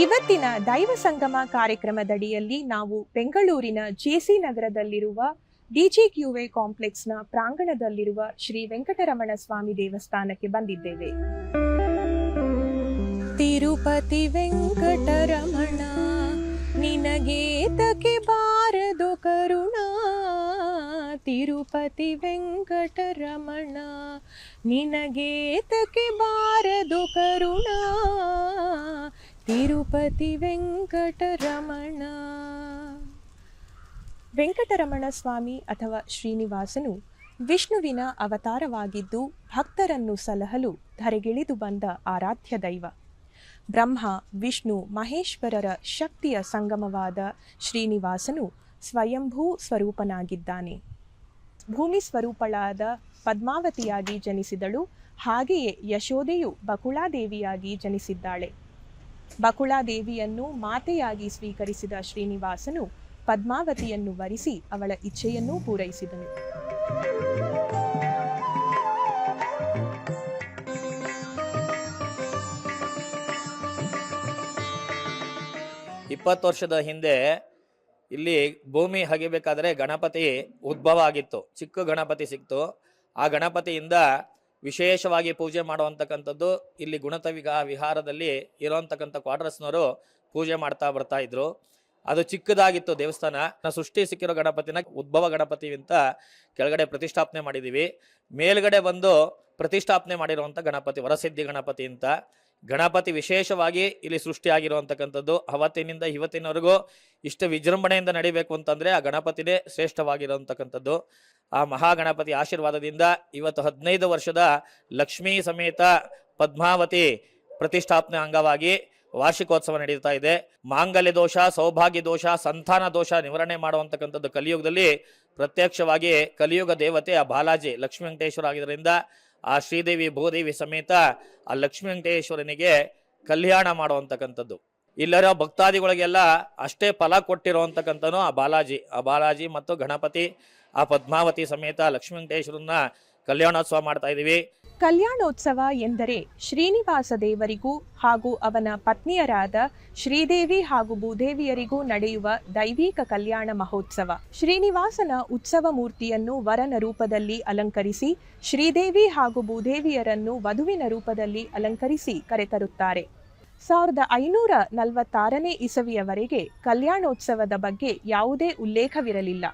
ಇವತ್ತಿನ ದೈವ ಸಂಗಮ ಕಾರ್ಯಕ್ರಮದಡಿಯಲ್ಲಿ ನಾವು ಬೆಂಗಳೂರಿನ ಜೆಸಿ ನಗರದಲ್ಲಿರುವ ಡಿಜಿಕ್ಯೂವೆ ಕಾಂಪ್ಲೆಕ್ಸ್ನ ಪ್ರಾಂಗಣದಲ್ಲಿರುವ ಶ್ರೀ ವೆಂಕಟರಮಣ ಸ್ವಾಮಿ ದೇವಸ್ಥಾನಕ್ಕೆ ಬಂದಿದ್ದೇವೆ. ತಿರುಪತಿ ವೆಂಕಟರಮಣ ನಿನಗೇತಕ್ಕೆ ಬಾರದು ಕರುಣ, ತಿರುಪತಿ ವೆಂಕಟರಮಣ ನಿನಗೇತಕ್ಕೆ ಬಾರದು ಕರುಣ, ತಿರುಪತಿ ವೆಂಕಟರಮಣ. ವೆಂಕಟರಮಣ ಸ್ವಾಮಿ ಅಥವಾ ಶ್ರೀನಿವಾಸನು ವಿಷ್ಣುವಿನ ಅವತಾರವಾಗಿದ್ದು ಭಕ್ತರನ್ನು ಸಲಹಲು ಧರೆಗಿಳಿದು ಬಂದ ಆರಾಧ್ಯ ದೈವ. ಬ್ರಹ್ಮ ವಿಷ್ಣು ಮಹೇಶ್ವರರ ಶಕ್ತಿಯ ಸಂಗಮವಾದ ಶ್ರೀನಿವಾಸನು ಸ್ವಯಂಭೂ ಸ್ವರೂಪನಾಗಿದ್ದಾನೆ. ಭೂಮಿ ಸ್ವರೂಪಳಾದ ಪದ್ಮಾವತಿಯಾಗಿ ಜನಿಸಿದಳು. ಹಾಗೆಯೇ ಯಶೋದೆಯು ಬಕುಳಾದೇವಿಯಾಗಿ ಜನಿಸಿದ್ದಾಳೆ. ಬಕುಳಾದೇವಿಯನ್ನು ಮಾತೆಯಾಗಿ ಸ್ವೀಕರಿಸಿದ ಶ್ರೀನಿವಾಸನು ಪದ್ಮಾವತಿಯನ್ನು ವರಿಸಿ ಅವಳ ಇಚ್ಛೆಯನ್ನೂ ಪೂರೈಸಿದನು. ವರ್ಷದ ಹಿಂದೆ ಇಲ್ಲಿ ಭೂಮಿ ಹಗಿಬೇಕಾದ್ರೆ ಗಣಪತಿ ಉದ್ಭವ ಆಗಿತ್ತು. ಚಿಕ್ಕ ಗಣಪತಿ ಸಿಕ್ತು. ಆ ಗಣಪತಿಯಿಂದ ವಿಶೇಷವಾಗಿ ಪೂಜೆ ಮಾಡುವಂತಕ್ಕಂಥದ್ದು ಇಲ್ಲಿ ಗುಣತ ವಿಹಾರದಲ್ಲಿ ಇರೋಂತಕ್ಕಂಥ ಕ್ವಾರ್ಟರ್ಸ್ನವರು ಪೂಜೆ ಮಾಡ್ತಾ ಬರ್ತಾ ಇದ್ರು. ಅದು ಚಿಕ್ಕದಾಗಿತ್ತು ದೇವಸ್ಥಾನ. ಸೃಷ್ಟಿ ಸಿಕ್ಕಿರೋ ಗಣಪತಿನ ಉದ್ಭವ ಗಣಪತಿ ಅಂತ ಕೆಳಗಡೆ ಪ್ರತಿಷ್ಠಾಪನೆ ಮಾಡಿದೀವಿ. ಮೇಲ್ಗಡೆ ಬಂದು ಪ್ರತಿಷ್ಠಾಪನೆ ಮಾಡಿರುವಂಥ ಗಣಪತಿ ವರಸಿದ್ಧಿ ಗಣಪತಿ ಅಂತ. ಗಣಪತಿ ವಿಶೇಷವಾಗಿ ಇಲ್ಲಿ ಸೃಷ್ಟಿಯಾಗಿರುವಂತಕ್ಕಂಥದ್ದು. ಅವತ್ತಿನಿಂದ ಇವತ್ತಿನವರೆಗೂ ಇಷ್ಟು ವಿಜೃಂಭಣೆಯಿಂದ ನಡಿಬೇಕು ಅಂತಂದ್ರೆ ಆ ಗಣಪತಿನೇ ಶ್ರೇಷ್ಠವಾಗಿರುವಂತಕ್ಕಂಥದ್ದು. ಆ ಮಹಾಗಣಪತಿ ಆಶೀರ್ವಾದದಿಂದ ಇವತ್ತು 15 ವರ್ಷದ ಲಕ್ಷ್ಮೀ ಸಮೇತ ಪದ್ಮಾವತಿ ಪ್ರತಿಷ್ಠಾಪನೆ ಅಂಗವಾಗಿ ವಾರ್ಷಿಕೋತ್ಸವ ನಡೀತಾ ಇದೆ. ಮಾಂಗಲ್ಯ ದೋಷ, ಸೌಭಾಗ್ಯ ದೋಷ, ಸಂತಾನ ದೋಷ ನಿವಾರಣೆ ಮಾಡುವಂತಕ್ಕಂಥದ್ದು ಕಲಿಯುಗದಲ್ಲಿ ಪ್ರತ್ಯಕ್ಷವಾಗಿ ಕಲಿಯುಗ ದೇವತೆ ಆ ಬಾಲಾಜಿ ಲಕ್ಷ್ಮೀ ವೆಂಕಟೇಶ್ವರ ಆಗಿದ್ದರಿಂದ ಆ ಶ್ರೀದೇವಿ ಭೂದೇವಿ ಸಮೇತ ಆ ಲಕ್ಷ್ಮೀ ವೆಂಕಟೇಶ್ವರನಿಗೆ ಕಲ್ಯಾಣ ಮಾಡುವಂತಕ್ಕಂಥದ್ದು. ಇಲ್ಲರ ಭಕ್ತಾದಿಗಳಿಗೆಲ್ಲ ಅಷ್ಟೇ ಫಲ ಕೊಟ್ಟಿರುವಂತಕ್ಕಂಥನು ಆ ಬಾಲಾಜಿ ಮತ್ತು ಗಣಪತಿ, ಆ ಪದ್ಮಾವತಿ ಸಮೇತ ಲಕ್ಷ್ಮೀ ವೆಂಕಟೇಶ್ವರನ್ನ ಕಲ್ಯಾಣೋತ್ಸವ ಮಾಡ್ತಾ ಇದೀವಿ. ಕಲ್ಯಾಣೋತ್ಸವ ಎಂದರೆ ಶ್ರೀನಿವಾಸ ದೇವರಿಗೂ ಹಾಗೂ ಅವನ ಪತ್ನಿಯರಾದ ಶ್ರೀದೇವಿ ಹಾಗೂ ಭೂದೇವಿಯರಿಗೂ ನಡೆಯುವ ದೈವಿಕ ಕಲ್ಯಾಣ ಮಹೋತ್ಸವ. ಶ್ರೀನಿವಾಸನ ಉತ್ಸವ ಮೂರ್ತಿಯನ್ನು ವರನ ರೂಪದಲ್ಲಿ ಅಲಂಕರಿಸಿ ಶ್ರೀದೇವಿ ಹಾಗೂ ಭೂದೇವಿಯರನ್ನು ವಧುವಿನ ರೂಪದಲ್ಲಿ ಅಲಂಕರಿಸಿ ಕರೆತರುತ್ತಾರೆ. 1546ನೇ ಇಸವಿಯವರೆಗೆ ಕಲ್ಯಾಣೋತ್ಸವದ ಬಗ್ಗೆ ಯಾವುದೇ ಉಲ್ಲೇಖವಿರಲಿಲ್ಲ.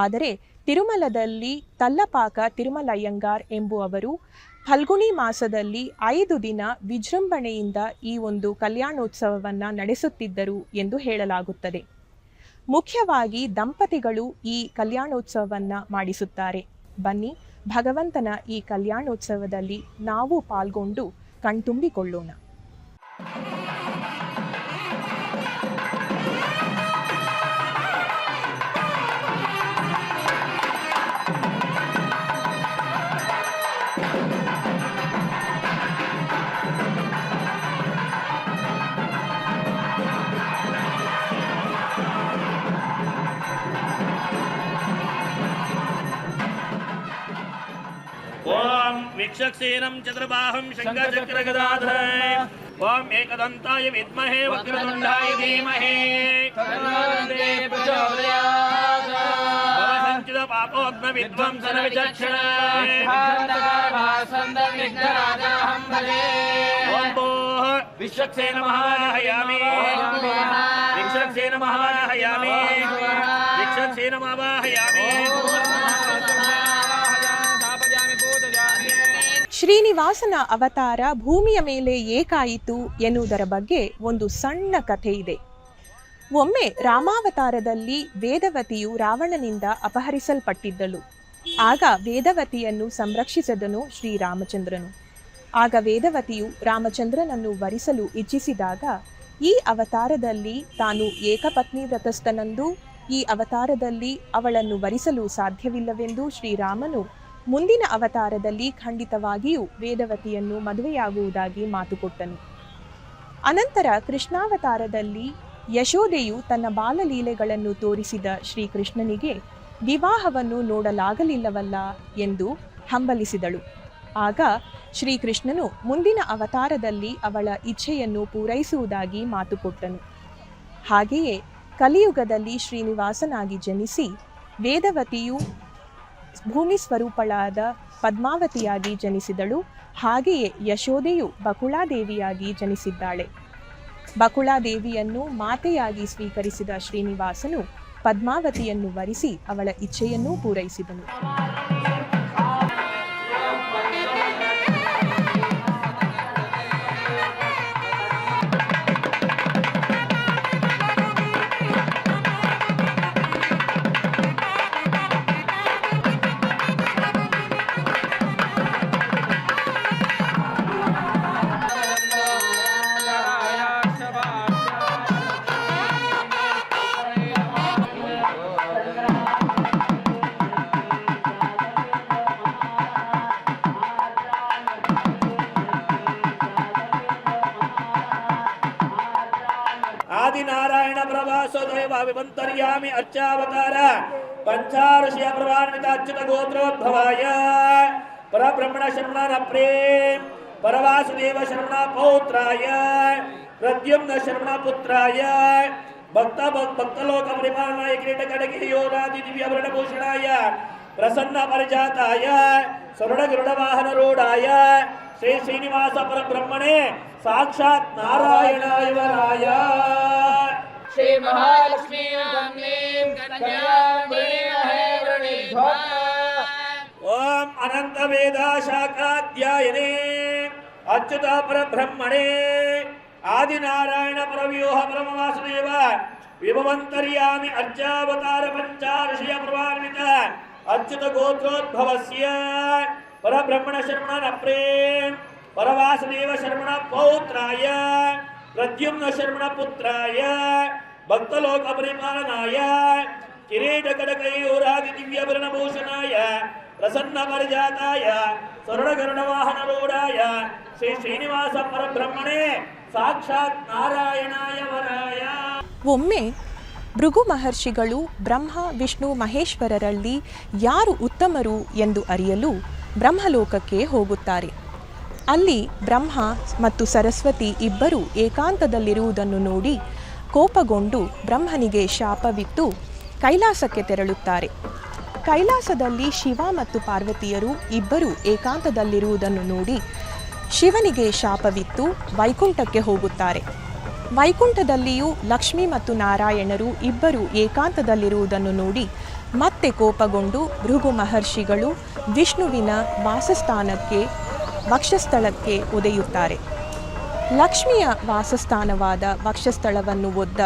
ಆದರೆ ತಿರುಮಲದಲ್ಲಿ ತಲ್ಲಪಾಕ ತಿರುಮಲಯ್ಯಂಗಾರ್ ಎಂಬುವವರು ಫಲ್ಗುಣಿ ಮಾಸದಲ್ಲಿ 5 ದಿನ ವಿಜೃಂಭಣೆಯಿಂದ ಈ ಒಂದು ಕಲ್ಯಾಣೋತ್ಸವವನ್ನು ನಡೆಸುತ್ತಿದ್ದರು ಎಂದು ಹೇಳಲಾಗುತ್ತದೆ. ಮುಖ್ಯವಾಗಿ ದಂಪತಿಗಳು ಈ ಕಲ್ಯಾಣೋತ್ಸವವನ್ನು ಮಾಡಿಸುತ್ತಾರೆ. ಬನ್ನಿ, ಭಗವಂತನ ಈ ಕಲ್ಯಾಣೋತ್ಸವದಲ್ಲಿ ನಾವು ಪಾಲ್ಗೊಂಡು ಕಣ್ತುಂಬಿಕೊಳ್ಳೋಣ. ಓಂ ವೀಕ್ಷಕ್ಸೇನಂ ಚತುರ್ಬಾಹುಂ ಶಂಖಚಕ್ರಗದಾಧರೇ ಓಂ ಏಕದಂತಾಯ ವಿದ್ಮಹೇ ವಕ್ರತುಂಡಾಯ ಧೀಮಹಿ ತನ್ನೋ ಪ್ರಚೋದಯಾತ್ ಭವಸಂಚಿತ ಪಾಪೋಗ್ನ ವಿದ್ವಂಸನ ವಿಚಕ್ಷಣ ವಿಘ್ನರಾಜಾಹಂ ಭಜೆ. ಓಂ ಭೂಃ ವಿಶ್ವಕ್ಸೇನ ಮಹಾವಾಹಯಾಮಿ ವಿಶ್ವಕ್ಸೇನ ಮಹಾವಾಹಯಾಮಿ ವಿಶ್ವಕ್ಸೇನ ಮಹಾವಾಹಯಾಮಿ. ಶ್ರೀನಿವಾಸನ ಅವತಾರ ಭೂಮಿಯ ಮೇಲೆ ಏಕಾಯಿತು ಎನ್ನುವುದರ ಬಗ್ಗೆ ಒಂದು ಸಣ್ಣ ಕಥೆ ಇದೆ. ಒಮ್ಮೆ ರಾಮಾವತಾರದಲ್ಲಿ ವೇದವತಿಯು ರಾವಣನಿಂದ ಅಪಹರಿಸಲ್ಪಟ್ಟಿದ್ದಳು. ಆಗ ವೇದವತಿಯನ್ನು ಸಂರಕ್ಷಿಸಿದನು ಶ್ರೀರಾಮಚಂದ್ರನು. ಆಗ ವೇದವತಿಯು ರಾಮಚಂದ್ರನನ್ನು ವರಿಸಲು ಇಚ್ಛಿಸಿದಾಗ ಈ ಅವತಾರದಲ್ಲಿ ತಾನು ಏಕಪತ್ನಿ ವ್ರತಸ್ಥನೆಂದು, ಈ ಅವತಾರದಲ್ಲಿ ಅವಳನ್ನು ವರಿಸಲು ಸಾಧ್ಯವಿಲ್ಲವೆಂದು ಶ್ರೀರಾಮನು ಮುಂದಿನ ಅವತಾರದಲ್ಲಿ ಖಂಡಿತವಾಗಿಯೂ ವೇದವತಿಯನ್ನು ಮದುವೆಯಾಗುವುದಾಗಿ ಮಾತುಕೊಟ್ಟನು. ಅನಂತರ ಕೃಷ್ಣಾವತಾರದಲ್ಲಿ ಯಶೋದೆಯು ತನ್ನ ಬಾಲಲೀಲೆಗಳನ್ನು ತೋರಿಸಿದ ಶ್ರೀಕೃಷ್ಣನಿಗೆ ವಿವಾಹವನ್ನು ನೋಡಲಾಗಲಿಲ್ಲವಲ್ಲ ಎಂದು ಹಂಬಲಿಸಿದಳು. ಆಗ ಶ್ರೀಕೃಷ್ಣನು ಮುಂದಿನ ಅವತಾರದಲ್ಲಿ ಅವಳ ಇಚ್ಛೆಯನ್ನು ಪೂರೈಸುವುದಾಗಿ ಮಾತು ಕೊಟ್ಟನು. ಹಾಗೆಯೇ ಕಲಿಯುಗದಲ್ಲಿ ಶ್ರೀನಿವಾಸನಾಗಿ ಜನಿಸಿ ವೇದವತಿಯು ಭೂಮಿ ಸ್ವರೂಪಳಾದ ಪದ್ಮಾವತಿಯಾಗಿ ಜನಿಸಿದಳು. ಹಾಗೆಯೇ ಯಶೋದೆಯು ಬಕುಳಾದೇವಿಯಾಗಿ ಜನಿಸಿದ್ದಾಳೆ. ಬಕುಳಾದೇವಿಯನ್ನು ಮಾತೆಯಾಗಿ ಸ್ವೀಕರಿಸಿದ ಶ್ರೀನಿವಾಸನು ಪದ್ಮಾವತಿಯನ್ನು ವರಿಸಿ ಅವಳ ಇಚ್ಛೆಯನ್ನೂ ಪೂರೈಸಿದನು. ಆದಿನಾರಾಯಣ ಪ್ರಭಾಸೋದೇವ ವಿಮಂತರ್ಯಾಮಿ ಅರ್ಚಾವತಾರ ಪಂಚಾಋಷಿಯ ಪ್ರಭಾನ್ವಿತ ಅಚ್ಯುತ ಗೋತ್ರೋದ್ಭವಾಯ ಪರಬ್ರಹ್ಮಣ ಶರಣ ಪ್ರೇಮ್ ಪರವಾಸುದೇವ ಶರಣ ಪೌತ್ರಾಯ ಪ್ರದ್ಯುಮ್ನ ಶರಣ ಪುತ್ರಾಯ ಭಕ್ತಲೋಕ ಪರಿಪಾಲನಾಯ ಕಿರೀಟ ಕಡಗಿರಿಯೋರಾದಿ ದಿವ್ಯಾಭರಣ ಭೂಷಣಾಯ ಪ್ರಸನ್ನ ಪರಿಜಾತಾಯ ಸ್ವರ್ಣ ಗರುಡ ವಾಹನ ರೂಢಾಯ ಶ್ರೀ ಶ್ರೀನಿವಾಸ ಪರಬ್ರಹ್ಮಣೇ ಸಾಕ್ಷಾತ್ ನಾರಾಯಣಾಯ ವರಾಯ श्री महालक्ष्मी वंदनीं कन्यामणिमहे वृणीध्वा ओम अनंत वेद शाखाध्यायने अच्युत परब्रह्मणे आदिनारायण परव्यूह परमवासुदेव विभवन्तर्यामि अर्चावतार पंचाऋषिय प्रभान्वित अच्युत गोत्रोद्भवस्य परब्रह्मण शर्मण प्रेम परवासुदेव शर्मण पौत्राय प्रद्युम्न शर्मण पुत्राय भक्तलोक परिपालनाय किरीट कड़कयूरादि दिव्याभरण भूषणाय प्रसन्न परिजाताय स्वर्ण गरुड़ वाहन रूढ़ाय श्री श्रीनिवास परब्रह्मणे साक्षात् नारायणाय वराय. ಒಮ್ಮೆ ಭೃಗು ಮಹರ್ಷಿಗಳು ಬ್ರಹ್ಮ ವಿಷ್ಣು ಮಹೇಶ್ವರರಲ್ಲಿ ಯಾರು ಉತ್ತಮರು ಎಂದು ಅರಿಯಲು ಬ್ರಹ್ಮಲೋಕಕ್ಕೆ ಹೋಗುತ್ತಾರೆ. ಅಲ್ಲಿ ಬ್ರಹ್ಮ ಮತ್ತು ಸರಸ್ವತಿ ಇಬ್ಬರು ಏಕಾಂತದಲ್ಲಿರುವುದನ್ನು ನೋಡಿ ಕೋಪಗೊಂಡು ಬ್ರಹ್ಮನಿಗೆ ಶಾಪವಿತ್ತು ಕೈಲಾಸಕ್ಕೆ ತೆರಳುತ್ತಾರೆ. ಕೈಲಾಸದಲ್ಲಿ ಶಿವ ಮತ್ತು ಪಾರ್ವತಿಯರು ಇಬ್ಬರು ಏಕಾಂತದಲ್ಲಿರುವುದನ್ನು ನೋಡಿ ಶಿವನಿಗೆ ಶಾಪವಿತ್ತು ವೈಕುಂಠಕ್ಕೆ ಹೋಗುತ್ತಾರೆ. ವೈಕುಂಠದಲ್ಲಿಯೂ ಲಕ್ಷ್ಮಿ ಮತ್ತು ನಾರಾಯಣರು ಇಬ್ಬರು ಏಕಾಂತದಲ್ಲಿರುವುದನ್ನು ನೋಡಿ ಮತ್ತೆ ಕೋಪಗೊಂಡು ಭೃಗು ಮಹರ್ಷಿಗಳು ವಿಷ್ಣುವಿನ ವಾಸಸ್ಥಾನಕ್ಕೆ ವಕ್ಷಸ್ಥಳಕ್ಕೆ ಒದೆಯುತ್ತಾರೆ. ಲಕ್ಷ್ಮಿಯ ವಾಸಸ್ಥಾನವಾದ ವಕ್ಷಸ್ಥಳವನ್ನು ಒದ್ದ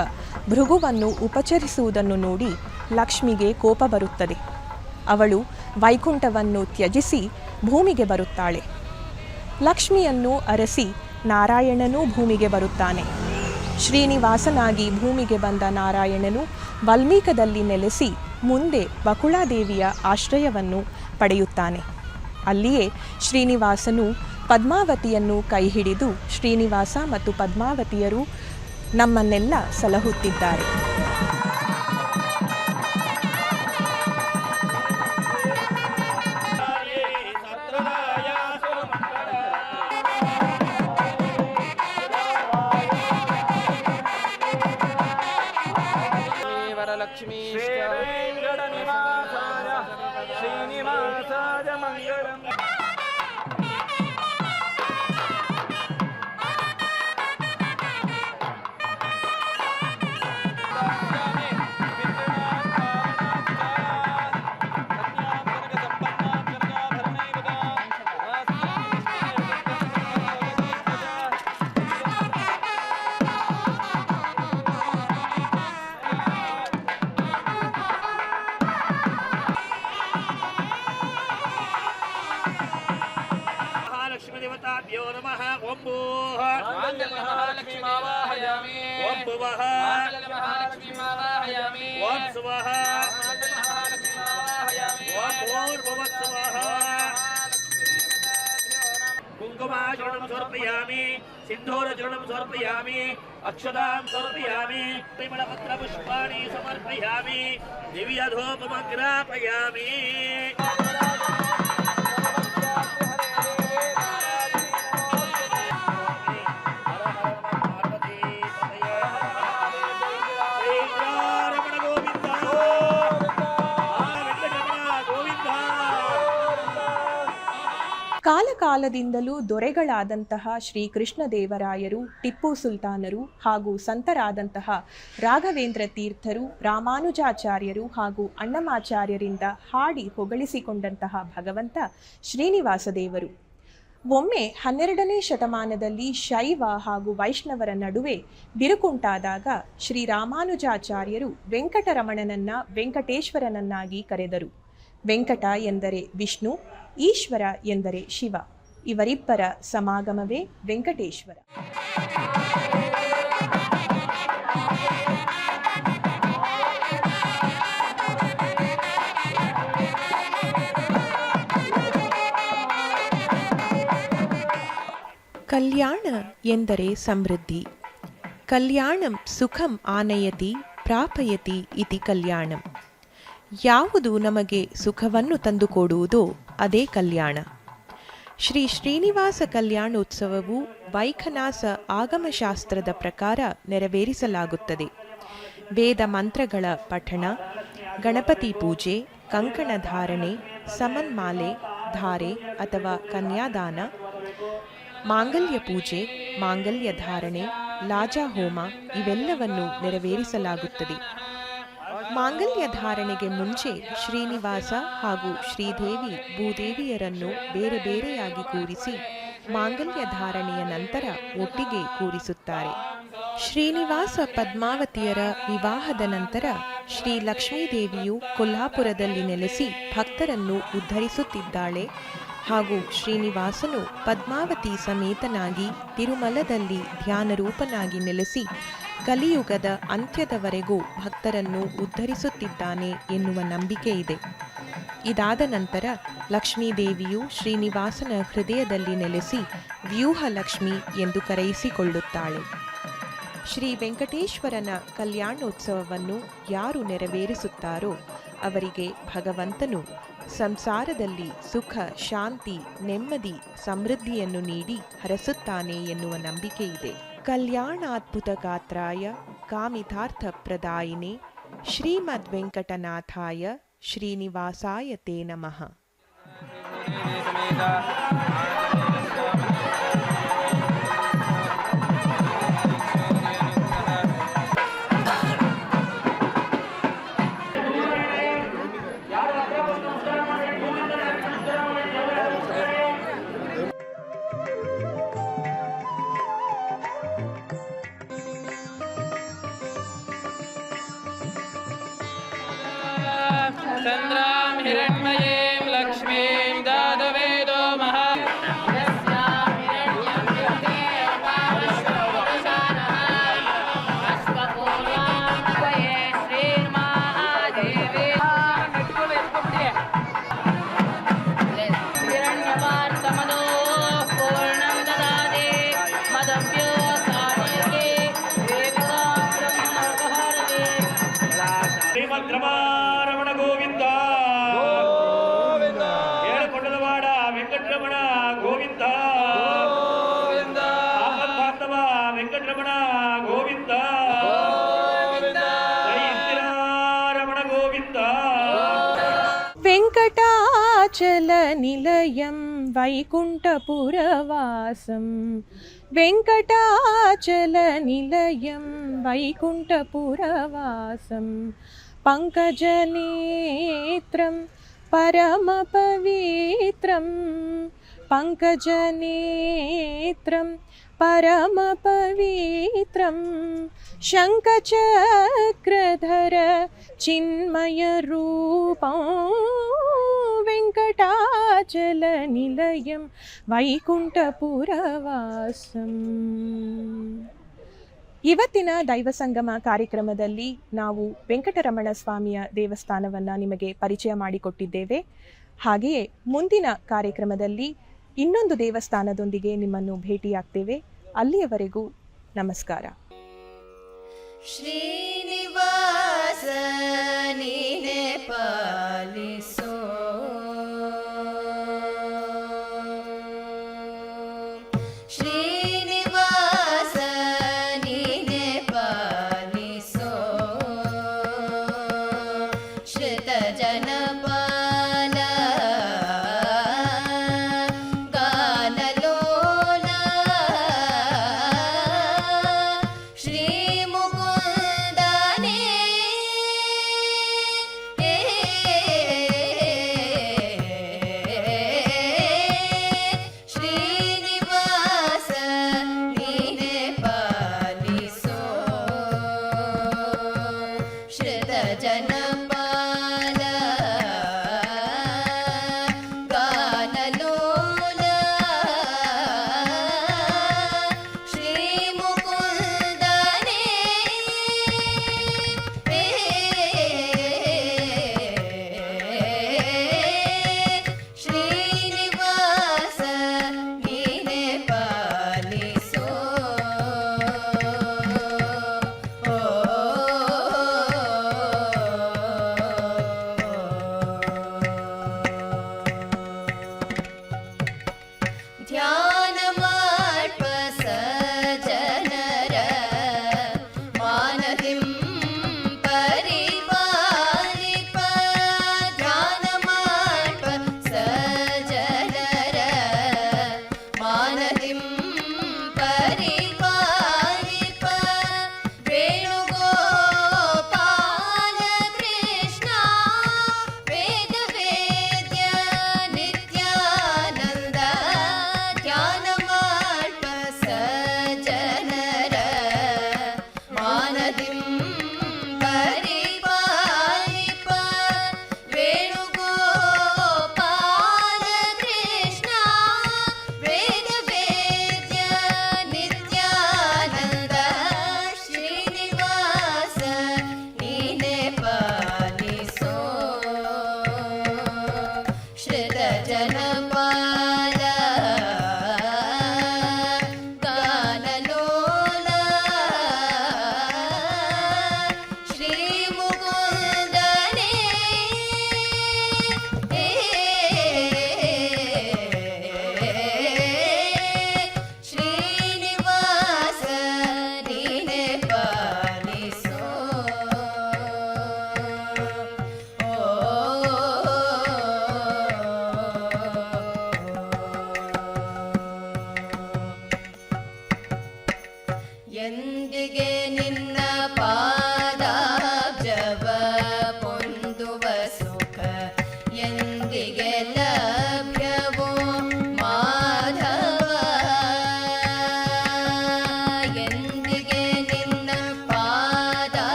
ಭೃಗುವನ್ನು ಉಪಚರಿಸುವುದನ್ನು ನೋಡಿ ಲಕ್ಷ್ಮಿಗೆ ಕೋಪ ಬರುತ್ತದೆ. ಅವಳು ವೈಕುಂಠವನ್ನು ತ್ಯಜಿಸಿ ಭೂಮಿಗೆ ಬರುತ್ತಾಳೆ. ಲಕ್ಷ್ಮಿಯನ್ನು ಅರಸಿ ನಾರಾಯಣನೂ ಭೂಮಿಗೆ ಬರುತ್ತಾನೆ. ಶ್ರೀನಿವಾಸನಾಗಿ ಭೂಮಿಗೆ ಬಂದ ನಾರಾಯಣನು ವಾಲ್ಮೀಕದಲ್ಲಿ ನೆಲೆಸಿ ಮುಂದೆ ಬಕುಳಾದೇವಿಯ ಆಶ್ರಯವನ್ನು ಪಡೆಯುತ್ತಾನೆ. ಅಲ್ಲಿಯೇ ಶ್ರೀನಿವಾಸನು ಪದ್ಮಾವತಿಯನ್ನು ಕೈ ಹಿಡಿದು ಶ್ರೀನಿವಾಸ ಮತ್ತು ಪದ್ಮಾವತಿಯರು ನಮ್ಮನ್ನೆಲ್ಲ ಸಲಹುತ್ತಿದ್ದಾರೆ. वरलक्ष्मी श्रीनिवासाय मंगलम्. देवताभ्यो नमः. ओम भूः महालक्ष्मीमावाहयामि. ओम भुवः महालक्ष्मीमावाहयामि. ओम सुवः महालक्ष्मीमावाहयामि. ओम भूर्भुवस्सुवः. कुङ्कुमाचूर्णं समर्पयामि. सिन्दूरचूर्णं समर्पयामि. अक्षतां समर्पयामि. परिमलपत्रपुष्पाणि समर्पयामि. दिव्यधूपमग्रापयामि. ಕಾಲಕಾಲದಿಂದಲೂ ದೊರೆಗಳಾದಂತಹ ಶ್ರೀಕೃಷ್ಣದೇವರಾಯರು, ಟಿಪ್ಪು ಸುಲ್ತಾನರು ಹಾಗೂ ಸಂತರಾದಂತಹ ರಾಘವೇಂದ್ರ ತೀರ್ಥರು, ರಾಮಾನುಜಾಚಾರ್ಯರು ಹಾಗೂ ಅಣ್ಣಮಾಚಾರ್ಯರಿಂದ ಹಾಡಿ ಹೊಗಳಿಸಿಕೊಂಡಂತಹ ಭಗವಂತ ಶ್ರೀನಿವಾಸ ದೇವರು ಒಮ್ಮೆ 12ನೇ ಶತಮಾನದಲ್ಲಿ ಶೈವ ಹಾಗೂ ವೈಷ್ಣವರ ನಡುವೆ ಬಿರುಕುಂಟಾದಾಗ ಶ್ರೀರಾಮಾನುಜಾಚಾರ್ಯರು ವೆಂಕಟರಮಣನನ್ನ ವೆಂಕಟೇಶ್ವರನನ್ನಾಗಿ ಕರೆದರು. ವೆಂಕಟ ಎಂದರೆ ವಿಷ್ಣು, ಈಶ್ವರ ಎಂದರೆ ಶಿವ. ಇವರಿಬ್ಬರ ಸಮಾಗಮವೇ ವೆಂಕಟೇಶ್ವರ. ಕಲ್ಯಾಣ ಎಂದರೆ ಸಮೃದ್ಧಿ. ಕಲ್ಯಾಣಂ ಸುಖಂ ಆನಯತಿ ಪ್ರಾಪಯತಿ ಇತಿ ಕಲ್ಯಾಣಂ. ಯಾವುದು ನಮಗೆ ಸುಖವನ್ನು ತಂದುಕೊಡುವುದೋ ಅದೇ ಕಲ್ಯಾಣ. ಶ್ರೀ ಶ್ರೀನಿವಾಸ ಕಲ್ಯಾಣೋತ್ಸವವು ವೈಖನಾಸ ಆಗಮಶಾಸ್ತ್ರದ ಪ್ರಕಾರ ನೆರವೇರಿಸಲಾಗುತ್ತದೆ. ವೇದ ಮಂತ್ರಗಳ ಪಠಣ, ಗಣಪತಿ ಪೂಜೆ, ಕಂಕಣ ಧಾರಣೆ, ಸಮನ್ಮಾಲೆ ಧಾರೆ ಅಥವಾ ಕನ್ಯಾದಾನ, ಮಾಂಗಲ್ಯ ಪೂಜೆ, ಮಾಂಗಲ್ಯ ಧಾರಣೆ, ಲಾಜಾ ಹೋಮ ಇವೆಲ್ಲವನ್ನು ನೆರವೇರಿಸಲಾಗುತ್ತದೆ. ಮಾಂಗಲ್ಯ ಧಾರಣೆಗೆ ಮುಂಚೆ ಶ್ರೀನಿವಾಸ ಹಾಗೂ ಶ್ರೀದೇವಿ ಭೂದೇವಿಯರನ್ನು ಬೇರೆ ಬೇರೆಯಾಗಿ ಕೂರಿಸಿ ಮಾಂಗಲ್ಯ ಧಾರಣೆಯ ನಂತರ ಒಟ್ಟಿಗೆ ಕೂರಿಸುತ್ತಾರೆ. ಶ್ರೀನಿವಾಸ ಪದ್ಮಾವತಿಯರ ವಿವಾಹದ ನಂತರ ಶ್ರೀ ಲಕ್ಷ್ಮೀದೇವಿಯು ಕೊಲ್ಹಾಪುರದಲ್ಲಿ ನೆಲೆಸಿ ಭಕ್ತರನ್ನು ಉದ್ಧರಿಸುತ್ತಿದ್ದಾಳೆ ಹಾಗೂ ಶ್ರೀನಿವಾಸನು ಪದ್ಮಾವತಿ ಸಮೇತನಾಗಿ ತಿರುಮಲದಲ್ಲಿ ಧ್ಯಾನರೂಪನಾಗಿ ನೆಲೆಸಿ ಕಲಿಯುಗದ ಅಂತ್ಯದವರೆಗೂ ಭಕ್ತರನ್ನು ಉದ್ಧರಿಸುತ್ತಿದ್ದಾನೆ ಎನ್ನುವ ನಂಬಿಕೆ ಇದೆ. ಇದಾದ ನಂತರ ಲಕ್ಷ್ಮೀದೇವಿಯು ಶ್ರೀನಿವಾಸನ ಹೃದಯದಲ್ಲಿ ನೆಲೆಸಿ ವ್ಯೂಹ ಲಕ್ಷ್ಮಿ ಎಂದು ಕರೆಯಿಸಿಕೊಳ್ಳುತ್ತಾಳೆ. ಶ್ರೀ ವೆಂಕಟೇಶ್ವರನ ಕಲ್ಯಾಣೋತ್ಸವವನ್ನು ಯಾರು ನೆರವೇರಿಸುತ್ತಾರೋ ಅವರಿಗೆ ಭಗವಂತನು ಸಂಸಾರದಲ್ಲಿ ಸುಖ, ಶಾಂತಿ, ನೆಮ್ಮದಿ, ಸಮೃದ್ಧಿಯನ್ನು ನೀಡಿ ಹರಸುತ್ತಾನೆ ಎನ್ನುವ ನಂಬಿಕೆ ಇದೆ. ಕಲ್ಯಾಣಾದ್ಭುತ ಗಾತ್ರಾಯ ಕಾಮಿತಾರ್ಥ ಪ್ರದಾಯಿನೇ ಶ್ರೀಮದ್ ವೆಂಕಟನಾಥಾಯ ಶ್ರೀನಿವಾಸಾಯ ತೇ ನಮಃ. चन्द्रां हिरण्मयीं लक्ष्मीं जातवेदो महा ರಮಣ ಗೋವಿಂದ ಹೇಳಿಕೊಂಡದವಾಡ ವೆಂಕಟರಮಣ ಗೋವಿಂದ ಆಪತ್ತಾರ್ಥವ ವೆಂಕಟರಮಣ ಗೋವಿಂದ ರಮಣ ಗೋವಿಂದ. ವೆಂಕಟಾಚಲ ನಿಲಯಂ ವೈಕುಂಠಪುರವಾಸಂ ವೆಂಕಟಾಚಲ ನಿಲಯಂ ವೈಕುಂಠಪುರವಾಸಂ ಪಂಕಜನೇತ್ರಂ ಪರಮಪವಿತ್ರಂ ಪಂಕಜನೇತ್ರಂ ಪರಮಪವಿತ್ರಂ ಶಂಖಚಕ್ರಧರ ಚಿನ್ಮಯರೂಪಂ ವೆಂಕಟಾಚಲ ನಿಲಯಂ ವೈಕುಂಠಪುರವಾಸಂ. ಇವತ್ತಿನ ದೈವ ಸಂಗಮ ಕಾರ್ಯಕ್ರಮದಲ್ಲಿ ನಾವು ವೆಂಕಟರಮಣ ಸ್ವಾಮಿಯ ದೇವಸ್ಥಾನವನ್ನು ನಿಮಗೆ ಪರಿಚಯ ಮಾಡಿಕೊಟ್ಟಿದ್ದೇವೆ. ಹಾಗೆಯೇ ಮುಂದಿನ ಕಾರ್ಯಕ್ರಮದಲ್ಲಿ ಇನ್ನೊಂದು ದೇವಸ್ಥಾನದೊಂದಿಗೆ ನಿಮ್ಮನ್ನು ಭೇಟಿಯಾಗ್ತೇವೆ. ಅಲ್ಲಿಯವರೆಗೂ ನಮಸ್ಕಾರ. ಶ್ರೀನಿವಾಸ ನೀನೆ ಪಾಲಿಸೋ, ಶ್ರೀನಿವಾಸ ನೀನೆ ಪಾಲಿಸೋ, ಶ್ರುತ ಜನಪಾಲ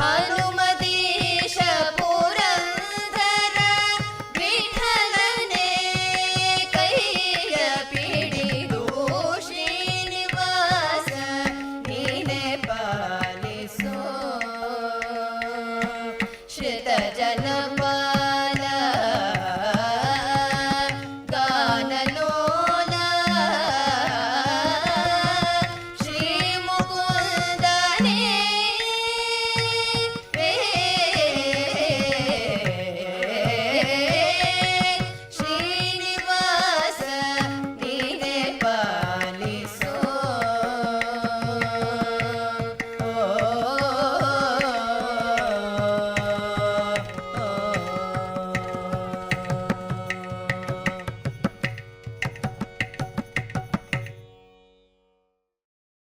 ಹನುಮಂತ